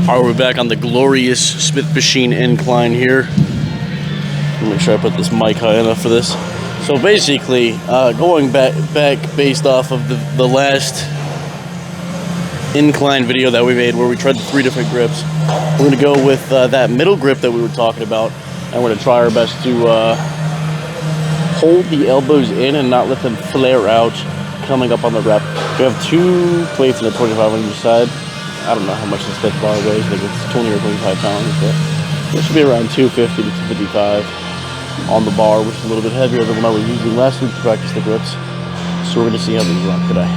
Alright, we're back on the glorious Smith Machine Incline here. Let me make sure I put this mic high enough for this. So basically, going back based off of the last incline video that we made where we tried the 3 different grips, we're going to go with that middle grip that we were talking about, and we're going to try our best to hold the elbows in and not let them flare out coming up on the rep. We have 2 plates and a 25 on each side. I don't know how much this fifth bar weighs. I think it's 20 or 25 pounds, but it should be around 250 to 255 on the bar, which is a little bit heavier than what I was using last week to practice the grips. So we're going to see how these run today.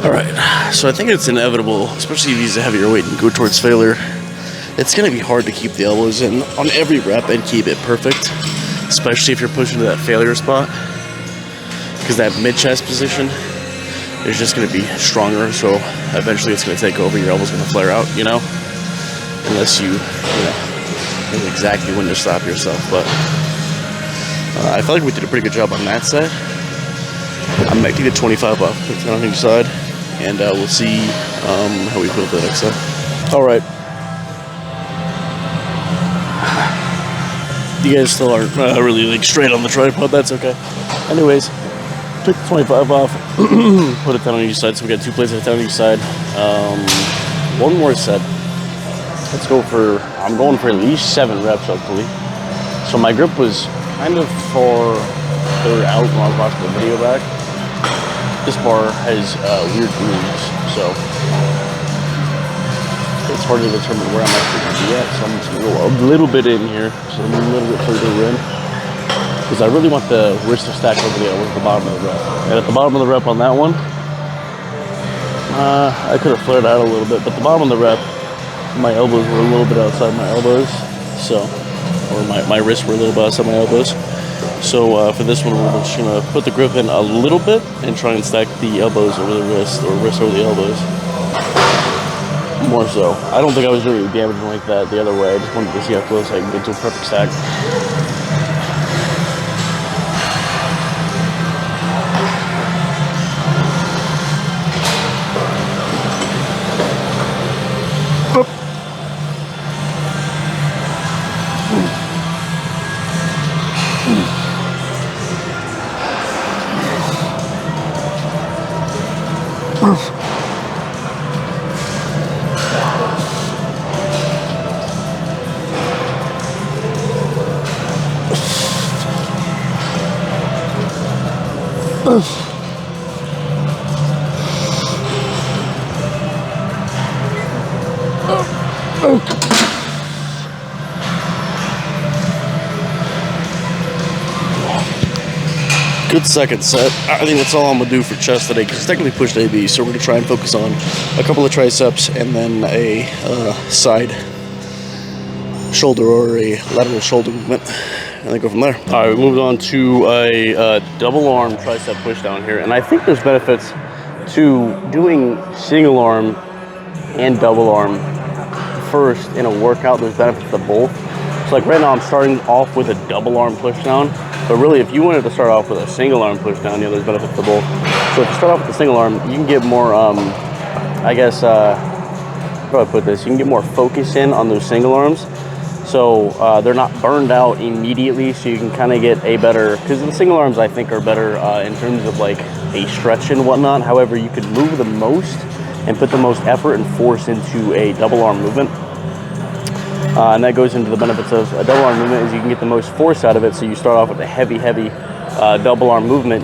Alright, so I think it's inevitable, especially if you use a heavier weight and go towards failure. It's going to be hard to keep the elbows in on every rep and keep it perfect, especially if you're pushing to that failure spot, because that mid-chest position is just going to be stronger, so eventually it's going to take over. Your elbow's going to flare out, you know, unless you know exactly when to stop yourself. But I feel like we did a pretty good job on that side. I might get 25 off, put 10 on each side, and we'll see how we feel the next side. All right. You guys still aren't really like straight on the tripod. That's okay. Anyways, took the 25 off, put a 10 on each side. So we got 2 plates of 10 on each side. 1 more set. Let's go for, I'm going for at least 7 reps, hopefully. So my grip was kind of further out when I was watching the video back. This bar has weird grooves, so it's hard to determine where I'm actually going to be at. So I'm just going to go a little bit in here, so I'm a little bit further in, because I really want the wrist to stack over the elbow at the bottom of the rep. And at the bottom of the rep on that one, I could have flared out a little bit, but the bottom of the rep, my elbows were a little bit outside my elbows, so, or my wrists were a little bit outside my elbows. So for this one, we're just gonna put the grip in a little bit and try and stack the elbows over the wrist, or wrist over the elbows. More so. I don't think I was really damaging like that the other way. I just wanted to see how close I can get to a perfect stack. Good second set. I think that's all I'm going to do for chest today, because it's technically pushed AB, so we're going to try and focus on a couple of triceps and then a side shoulder or a lateral shoulder movement, and then go from there. All right, we moved on to a double arm tricep pushdown here, and I think there's benefits to doing single arm and double arm first in a workout. There's benefits to both. So like right now I'm starting off with a double arm pushdown, but really if you wanted to start off with a single arm pushdown, you know, there's benefits to both. So if you start off with the single arm, you can get more, I guess, how do I put this? You can get more focus in on those single arms. So they're not burned out immediately, so you can kind of get a better, because the single arms I think are better in terms of like a stretch and whatnot. However, you could move the most and put the most effort and force into a double arm movement. And that goes into the benefits of a double arm movement, is you can get the most force out of it. So you start off with a heavy double arm movement,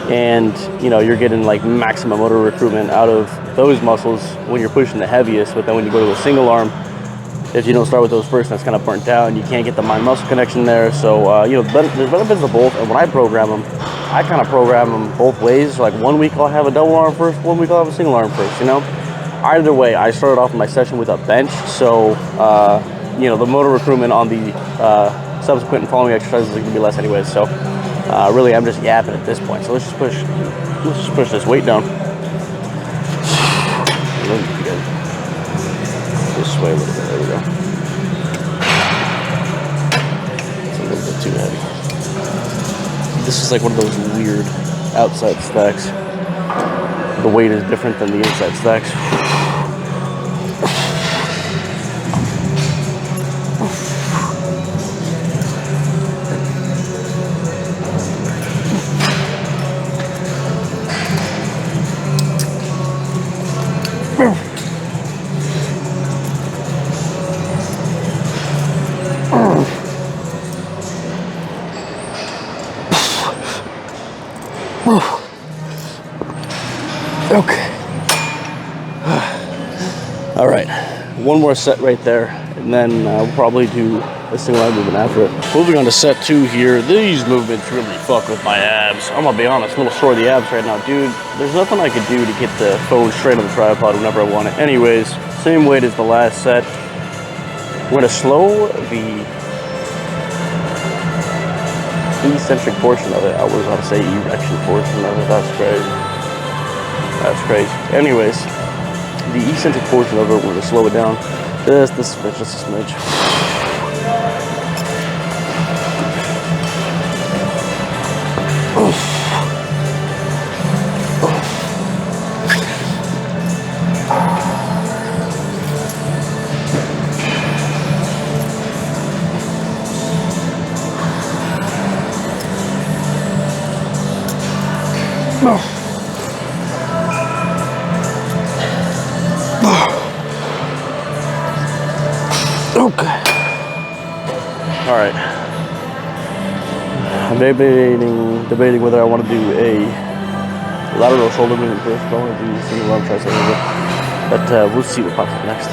and you know, you're getting like maximum motor recruitment out of those muscles when you're pushing the heaviest. But then when you go to a single arm, if you don't start with those first, that's kind of burnt out and you can't get the mind muscle connection there. So you know, there's benefits of both, and when I program them, I kind of program them both ways. Like 1 week I'll have a double arm first, 1 week I'll have a single arm first, you know? Either way, I started off my session with a bench, so, you know, the motor recruitment on the subsequent and following exercises is going to be less anyways, so really I'm just yapping at this point. So let's just push this weight down. This way a little bit, there we go. It's a little bit too heavy. This is like one of those weird outside stacks. The weight is different than the inside stacks. Okay. All right. One more set right there, and then we'll probably do a single arm movement after it. Moving on to set 2 here. These movements really fuck with my abs. I'm gonna be honest, a little sore of the abs right now. Dude, there's nothing I could do to get the phone straight on the tripod whenever I want it. Anyways, same weight as the last set. We're gonna slow the eccentric portion of it. I was about to say erection portion of it. That's crazy. That's crazy. Anyways, the eccentric portion of it, we're gonna slow it down. Just a smidge, just a smidge. Okay. All right. I'm debating whether I want to do a lateral shoulder movement first. I want to do single arm tricep movement, but we'll see what pops up next.